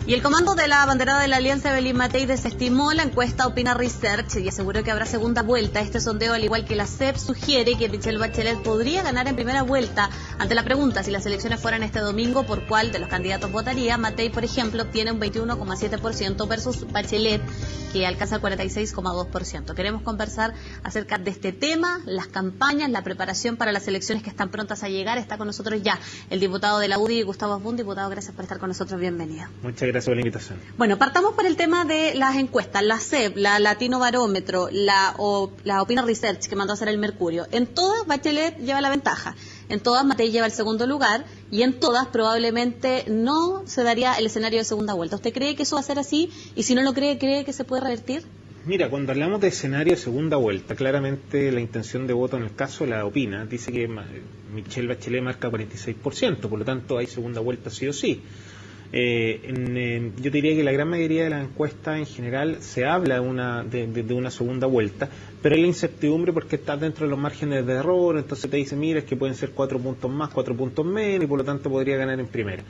Y el comando de la abanderada de la Alianza, Evelyn Matei, desestimó la encuesta Opina Research y aseguró que habrá segunda vuelta. Este sondeo, al igual que la CEP, sugiere que Michelle Bachelet podría ganar en primera vuelta. Ante la pregunta si las elecciones fueran este domingo, ¿por cuál de los candidatos votaría? Matei, por ejemplo, obtiene un 21,7% versus Bachelet, que alcanza el 46,2%. Queremos conversar acerca de este tema, las campañas, la preparación para las elecciones que están prontas a llegar. Está con nosotros ya el diputado de la UDI, Gustavo Asbun. Diputado, gracias por estar con nosotros. Bienvenido. Muchas gracias por la invitación. Bueno, partamos por el tema de las encuestas, la CEP, la Latino Barómetro, la Opina Research que mandó a hacer el Mercurio. En todas Bachelet lleva la ventaja, en todas Matei lleva el segundo lugar y en todas probablemente no se daría el escenario de segunda vuelta. ¿Usted cree que eso va a ser así? Y si no lo cree, ¿cree que se puede revertir? Mira, cuando hablamos de escenario de segunda vuelta, claramente la intención de voto en el caso de la Opina dice que Michelle Bachelet marca 46%, por lo tanto hay segunda vuelta sí o sí. Yo diría que la gran mayoría de las encuestas en general se habla de una segunda vuelta, pero hay la incertidumbre porque estás dentro de los márgenes de error, entonces te dicen, mira, es que pueden ser 4 puntos más, 4 puntos menos, y por lo tanto podría ganar en primera.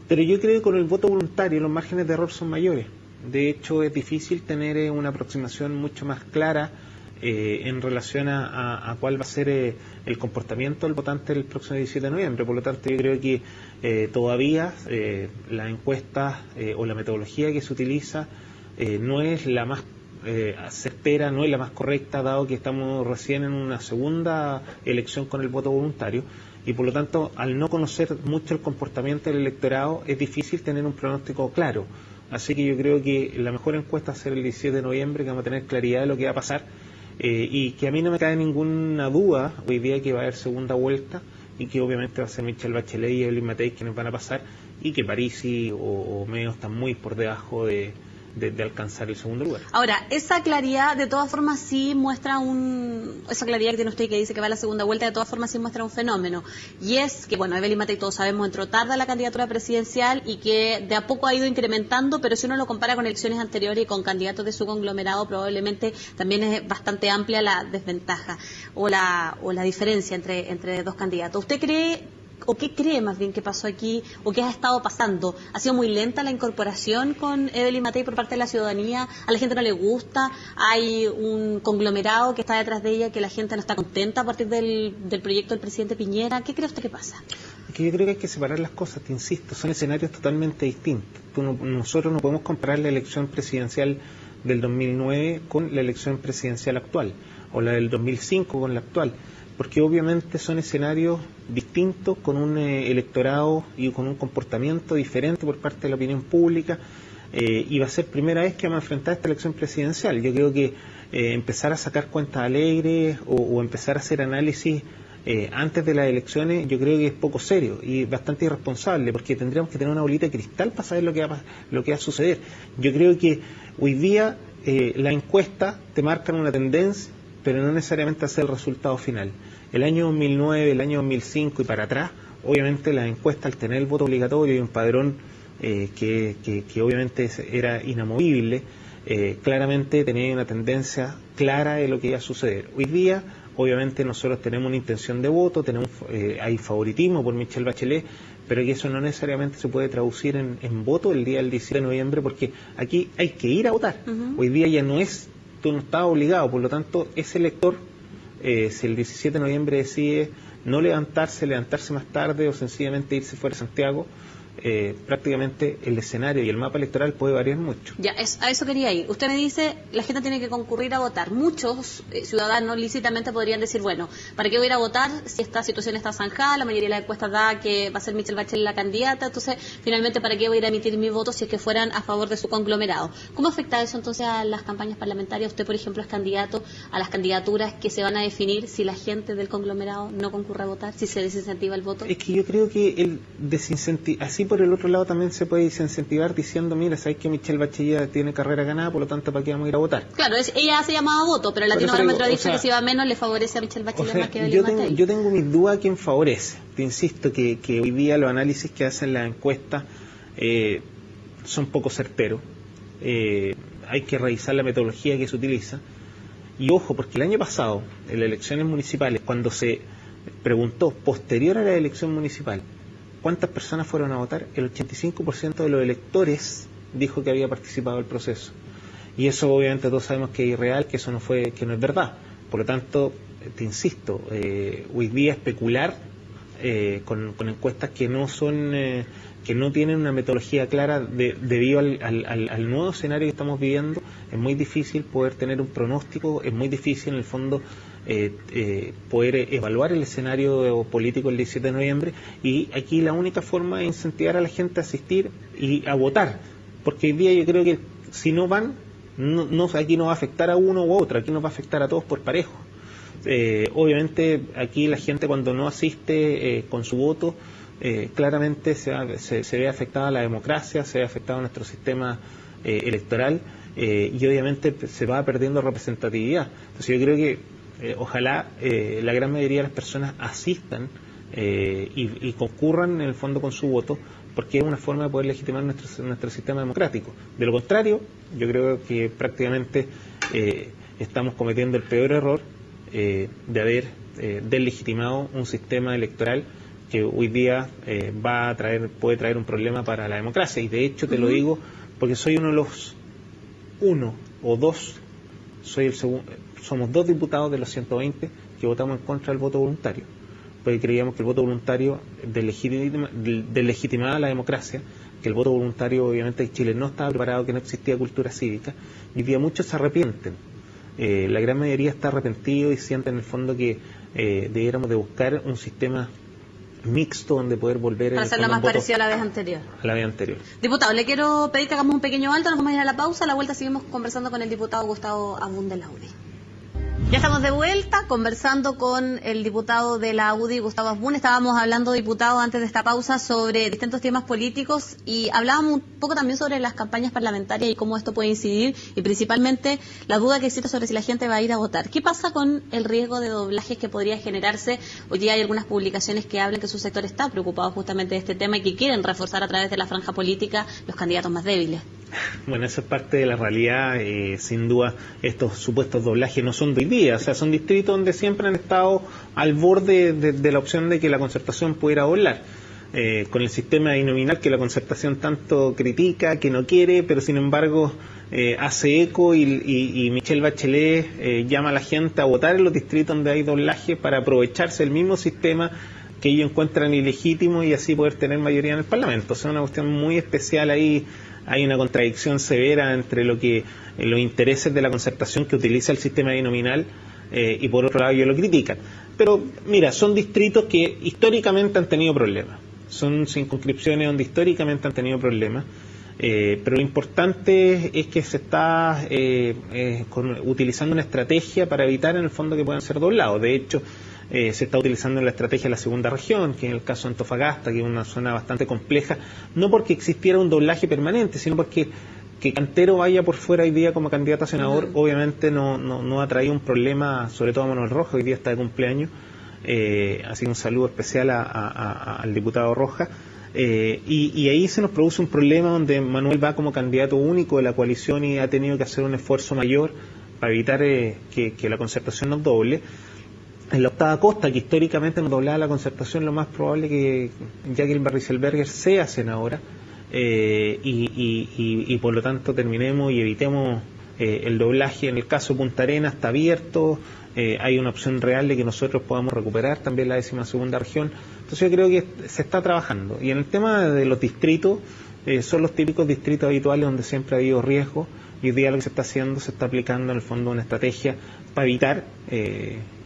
Pero yo creo que con el voto voluntario los márgenes de error son mayores. De hecho, es difícil tener una aproximación mucho más clara en relación a cuál va a ser el comportamiento del votante el próximo 17 de noviembre. Por lo tanto, yo creo que todavía la encuesta o la metodología que se utiliza no es la más certera, no es la más correcta, dado que estamos recién en una segunda elección con el voto voluntario. Y por lo tanto, al no conocer mucho el comportamiento del electorado, es difícil tener un pronóstico claro. Así que yo creo que la mejor encuesta va a ser el 17 de noviembre, que vamos a tener claridad de lo que va a pasar. Y que a mí no me cae ninguna duda hoy día que va a haber segunda vuelta y que obviamente va a ser Michelle Bachelet y Evelyn Matei quienes van a pasar, y que Parisi o Meo están muy por debajo de alcanzar el segundo lugar. Ahora, esa claridad de todas formas sí muestra esa claridad que tiene usted que dice que va a la segunda vuelta, de todas formas sí muestra un fenómeno, y es que, bueno, Evelyn Matei, todos sabemos, entró tarde a la candidatura presidencial y que de a poco ha ido incrementando, pero si uno lo compara con elecciones anteriores y con candidatos de su conglomerado, probablemente también es bastante amplia la desventaja o la diferencia entre dos candidatos. ¿Usted cree, o qué cree más bien que pasó aquí, o qué ha estado pasando? ¿Ha sido muy lenta la incorporación con Evelyn Matei por parte de la ciudadanía? ¿A la gente no le gusta? ¿Hay un conglomerado que está detrás de ella que la gente no está contenta a partir del proyecto del presidente Piñera? ¿Qué cree usted que pasa? Es que yo creo que hay que separar las cosas, te insisto, son escenarios totalmente distintos. Nosotros no podemos comparar la elección presidencial del 2009 con la elección presidencial actual, o la del 2005 con la actual, porque obviamente son escenarios distintos, con un electorado y con un comportamiento diferente por parte de la opinión pública, y va a ser primera vez que vamos a enfrentar esta elección presidencial. Yo creo que empezar a sacar cuentas alegres o empezar a hacer análisis antes de las elecciones, yo creo que es poco serio y bastante irresponsable, porque tendríamos que tener una bolita de cristal para saber lo que va a suceder. Yo creo que hoy día las encuestas te marcan una tendencia, pero no necesariamente hacer el resultado final. El año 2009, el año 2005 y para atrás, obviamente las encuestas, al tener el voto obligatorio y un padrón que obviamente era inamovible, claramente tenía una tendencia clara de lo que iba a suceder. Hoy día, obviamente nosotros tenemos una intención de voto, hay favoritismo por Michelle Bachelet, pero que eso no necesariamente se puede traducir en voto el día del 17 de noviembre, porque aquí hay que ir a votar. Hoy día ya tú no estás obligado, por lo tanto, ese elector, si el 17 de noviembre decide no levantarse más tarde o sencillamente irse fuera de Santiago, prácticamente el escenario y el mapa electoral puede variar mucho. Ya, a eso quería ir. Usted me dice, la gente tiene que concurrir a votar. Muchos ciudadanos lícitamente podrían decir, bueno, ¿para qué voy a ir a votar si esta situación está zanjada? La mayoría de las encuestas da que va a ser Michelle Bachelet la candidata, entonces, finalmente, ¿para qué voy a ir a emitir mi voto si es que fueran a favor de su conglomerado? ¿Cómo afecta eso entonces a las campañas parlamentarias? Usted, por ejemplo, es candidato a las candidaturas que se van a definir si la gente del conglomerado no concurre a votar, si se desincentiva el voto. Es que yo creo que así por el otro lado también se puede desincentivar diciendo, mira, sabes que Michelle Bachelet tiene carrera ganada, por lo tanto, ¿para qué vamos a ir a votar? Claro, ella hace llamado a voto, pero el Latino Barómetro ha dicho que si va menos le favorece a Michelle Bachelet más que a Evelyn Matei. Yo tengo mis dudas a quién favorece. Te insisto que hoy día los análisis que hacen las encuestas son poco certeros. Hay que revisar la metodología que se utiliza. Y ojo, porque el año pasado, en las elecciones municipales, cuando se preguntó posterior a la elección municipal ¿cuántas personas fueron a votar? El 85% de los electores dijo que había participado del proceso. Y eso obviamente todos sabemos que es irreal, que eso no fue, que no es verdad. Por lo tanto, te insisto, hoy día especular con encuestas que no son, que no tienen una metodología clara debido al nuevo escenario que estamos viviendo, es muy difícil poder tener un pronóstico, es muy difícil en el fondo poder evaluar el escenario político el 17 de noviembre, y aquí la única forma es incentivar a la gente a asistir y a votar, porque hoy día yo creo que si no van, aquí no va a afectar a uno u otro, aquí nos va a afectar a todos por parejo. Obviamente aquí la gente cuando no asiste con su voto, claramente se ve afectada la democracia, se ve afectado nuestro sistema electoral, y obviamente se va perdiendo representatividad. Entonces yo creo que ojalá la gran mayoría de las personas asistan y concurran en el fondo con su voto, porque es una forma de poder legitimar nuestro sistema democrático. De lo contrario, yo creo que prácticamente estamos cometiendo el peor error de haber deslegitimado un sistema electoral que hoy día puede traer un problema para la democracia. Y de hecho te lo digo porque soy somos 2 diputados de los 120 que votamos en contra del voto voluntario, porque creíamos que el voto voluntario deslegitimaba la democracia, que el voto voluntario obviamente en Chile no estaba preparado, que no existía cultura cívica, y hoy día muchos se arrepienten. La gran mayoría está arrepentido y siente en el fondo que debiéramos de buscar un sistema mixto donde poder volver para hacerlo más parecido a la vez anterior. Diputado, le quiero pedir que hagamos un pequeño alto, nos vamos a ir a la pausa, a la vuelta seguimos conversando con el diputado Gustavo Abund de la UDI. Ya estamos de vuelta conversando con el diputado de la UDI, Gustavo Abund. Estábamos hablando, diputado, antes de esta pausa sobre distintos temas políticos y hablábamos un poco también sobre las campañas parlamentarias y cómo esto puede incidir, y principalmente la duda que existe sobre si la gente va a ir a votar. ¿Qué pasa con el riesgo de doblajes que podría generarse? Hoy día hay algunas publicaciones que hablan que su sector está preocupado justamente de este tema y que quieren reforzar a través de la franja política los candidatos más débiles. Bueno, eso es parte de la realidad. Sin duda, estos supuestos doblajes no son de hoy día, o sea, son distritos donde siempre han estado al borde de la opción de que la Concertación pudiera doblar. Con el sistema binominal que la Concertación tanto critica, que no quiere, pero sin embargo hace eco, y Michelle Bachelet llama a la gente a votar en los distritos donde hay doblaje para aprovecharse del mismo sistema que ellos encuentran ilegítimo y así poder tener mayoría en el Parlamento. O sea, una cuestión muy especial ahí. Hay una contradicción severa entre los intereses de la Concertación, que utiliza el sistema binominal, y por otro lado ellos lo critican. Pero mira, son distritos que históricamente han tenido problemas, son circunscripciones donde históricamente han tenido problemas, pero lo importante es que se está utilizando una estrategia para evitar en el fondo que puedan ser doblados. De hecho, se está utilizando la estrategia de la segunda región, que en el caso de Antofagasta, que es una zona bastante compleja, no porque existiera un doblaje permanente, sino porque que Cantero vaya por fuera hoy día como candidato a senador, obviamente no ha traído un problema, sobre todo a Manuel Rojas, hoy día está de cumpleaños, así que un saludo especial al diputado Rojas, y ahí se nos produce un problema donde Manuel va como candidato único de la coalición y ha tenido que hacer un esfuerzo mayor para evitar que la Concertación nos doble. En la octava costa, que históricamente nos doblaba la Concertación, lo más probable que Jacqueline Barriselberger sea senadora, y por lo tanto terminemos y evitemos el doblaje. En el caso de Punta Arenas está abierto, hay una opción real de que nosotros podamos recuperar también la 12ª región. Entonces yo creo que se está trabajando. Y en el tema de los distritos, son los típicos distritos habituales donde siempre ha habido riesgo, y hoy día lo que se está haciendo, se está aplicando en el fondo una estrategia para evitar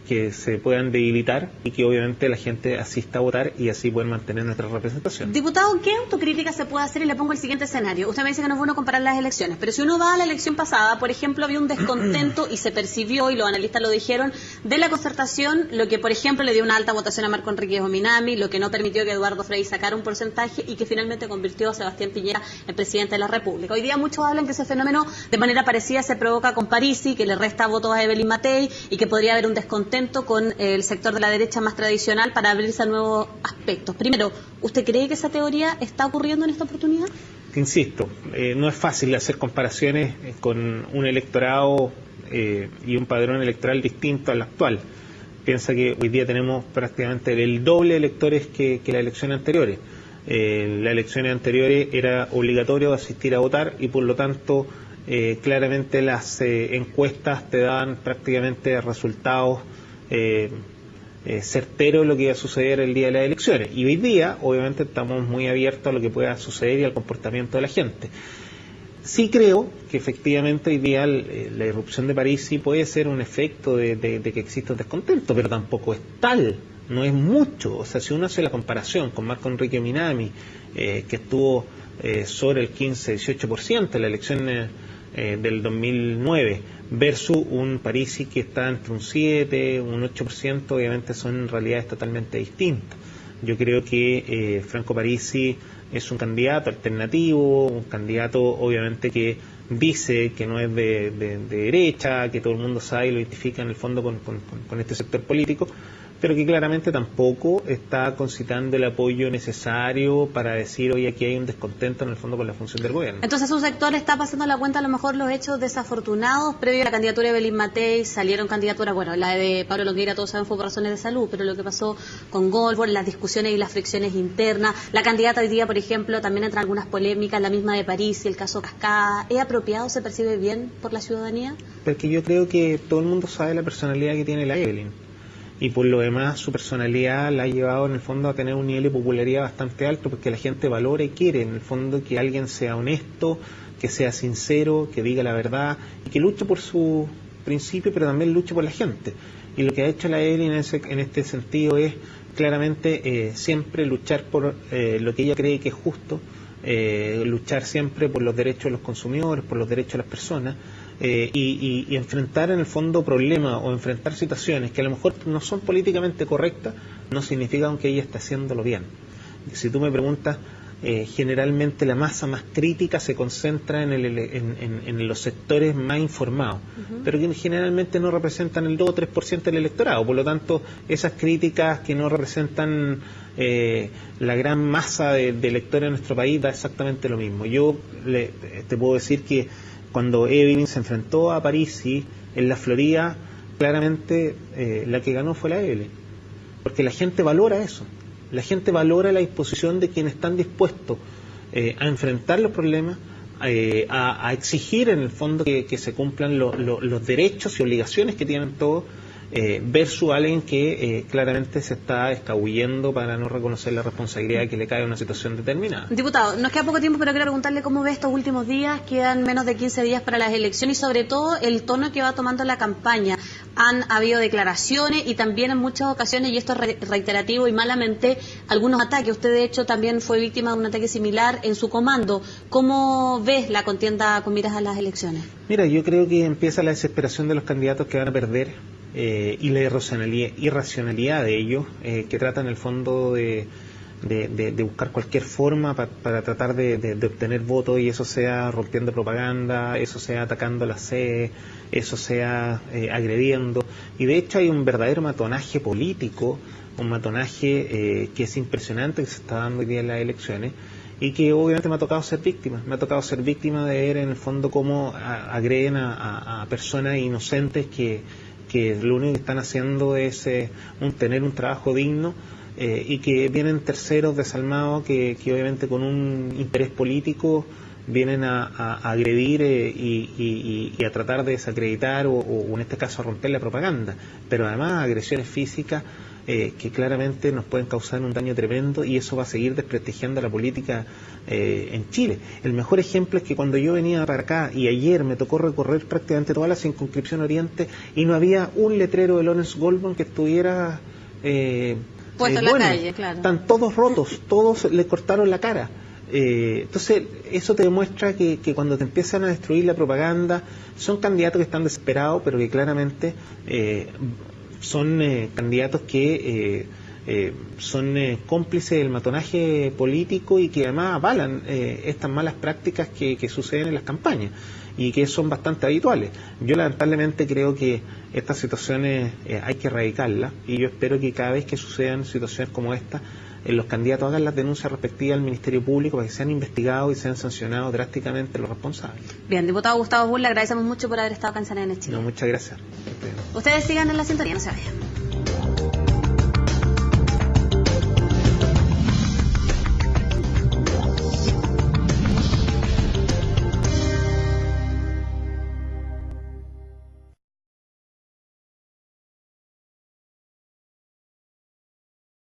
que se puedan debilitar y que obviamente la gente asista a votar y así poder mantener nuestra representación. Diputado, ¿qué autocrítica se puede hacer? Y le pongo el siguiente escenario. Usted me dice que no es bueno comparar las elecciones, pero si uno va a la elección pasada, por ejemplo, había un descontento y se percibió, y los analistas lo dijeron, de la Concertación, lo que por ejemplo le dio una alta votación a Marco Enrique Ominami, lo que no permitió que Eduardo Frei sacara un porcentaje y que finalmente convirtió a Sebastián Piñera en presidente de la República. Hoy día muchos hablan que ese fenómeno de manera parecida se provoca con Parisi, que le resta votos a Evelyn Matei y que podría haber un descontento con el sector de la derecha más tradicional para abrirse a nuevos aspectos. Primero, ¿usted cree que esa teoría está ocurriendo en esta oportunidad? Insisto, no es fácil hacer comparaciones con un electorado y un padrón electoral distinto al actual. Piensa que hoy día tenemos prácticamente el doble de electores que las elecciones anteriores. las elecciones anteriores era obligatorio asistir a votar y por lo tanto claramente las encuestas te dan prácticamente resultados certeros de lo que iba a suceder el día de las elecciones. Y hoy día, obviamente, estamos muy abiertos a lo que pueda suceder y al comportamiento de la gente. Sí creo que efectivamente hoy día la irrupción de París sí puede ser un efecto de que exista un descontento, pero tampoco es tal, no es mucho. O sea, si uno hace la comparación con Marco Enrique Minami, que estuvo sobre el 15-18% en la elección del 2009, versus un Parisi que está entre un 7, un 8%, obviamente son realidades totalmente distintas. Yo creo que Franco Parisi es un candidato alternativo, un candidato obviamente que dice que no es de derecha, que todo el mundo sabe y lo identifica en el fondo con este sector político, pero que claramente tampoco está concitando el apoyo necesario para decir, oye, aquí hay un descontento en el fondo con la función del gobierno. Entonces su sector está pasando la cuenta a lo mejor los hechos desafortunados previo a la candidatura de Belín Matei. Salieron candidaturas, bueno, la de Pablo Longueira todos saben fue por razones de salud, pero lo que pasó con Goldberg, las discusiones y las fricciones internas, la candidata hoy día, por ejemplo, también entra algunas polémicas, la misma de París y el caso Cascada. ¿Es apropiado, se percibe bien por la ciudadanía? Porque yo creo que todo el mundo sabe la personalidad que tiene la Evelyn. Y por lo demás su personalidad la ha llevado en el fondo a tener un nivel de popularidad bastante alto, porque la gente valora y quiere en el fondo que alguien sea honesto, que sea sincero, que diga la verdad y que luche por su principio, pero también luche por la gente. Y lo que ha hecho la Evelyn en este sentido es claramente siempre luchar por lo que ella cree que es justo, luchar siempre por los derechos de los consumidores, por los derechos de las personas, y enfrentar en el fondo problemas o enfrentar situaciones que a lo mejor no son políticamente correctas, no significa que ella esté haciéndolo bien. Si tú me preguntas, generalmente la masa más crítica se concentra en los sectores más informados, pero que generalmente no representan el 2 o 3% del electorado. Por lo tanto, esas críticas que no representan la gran masa de electores en nuestro país da exactamente lo mismo. Yo te puedo decir que cuando Evelyn se enfrentó a Parisi en la Florida, claramente la que ganó fue la Evelyn, porque la gente valora eso. La gente valora la disposición de quienes están dispuestos a enfrentar los problemas, a exigir en el fondo que se cumplan los derechos y obligaciones que tienen todos, versus alguien que claramente se está escabullendo para no reconocer la responsabilidad que le cae a una situación determinada. Diputado, nos queda poco tiempo, pero quiero preguntarle cómo ve estos últimos días. Quedan menos de 15 días para las elecciones y sobre todo el tono que va tomando la campaña. Han habido declaraciones y también en muchas ocasiones, y esto es reiterativo y malamente, algunos ataques. Usted de hecho también fue víctima de un ataque similar en su comando. ¿Cómo ves la contienda con miras a las elecciones? Mira, yo creo que empieza la desesperación de los candidatos que van a perder y la irracionalidad de ellos, que tratan en el fondo de buscar cualquier forma para tratar de obtener votos, y eso sea rompiendo propaganda, eso sea atacando la sede, eso sea agrediendo. Y de hecho hay un verdadero matonaje político, un matonaje que es impresionante, que se está dando hoy día en las elecciones, y que obviamente me ha tocado ser víctima. Me ha tocado ser víctima de ver en el fondo cómo agreden a personas inocentes que lo único que están haciendo es tener un trabajo digno, y que vienen terceros desalmados que obviamente con un interés político vienen a agredir y a tratar de desacreditar o en este caso a romper la propaganda, pero además agresiones físicas que claramente nos pueden causar un daño tremendo, y eso va a seguir desprestigiando la política en Chile. El mejor ejemplo es que cuando yo venía para acá, y ayer me tocó recorrer prácticamente toda la circunscripción oriente, y no había un letrero de Lawrence Goldberg que estuviera puesto en la calle, claro. Están todos rotos, todos le cortaron la cara. Entonces eso te demuestra que cuando te empiezan a destruir la propaganda, son candidatos que están desesperados, pero que claramente son candidatos que son cómplices del matonaje político y que además avalan estas malas prácticas que suceden en las campañas y que son bastante habituales. Yo lamentablemente creo que estas situaciones hay que erradicarlas, y yo espero que cada vez que sucedan situaciones como esta, los candidatos hagan las denuncias respectivas al Ministerio Público para que sean investigados y sean sancionados drásticamente los responsables. Bien, diputado Gustavo Bull, le agradecemos mucho por haber estado acá en CNN Chile. No, muchas gracias. Ustedes sigan en la sintonía, no se vayan.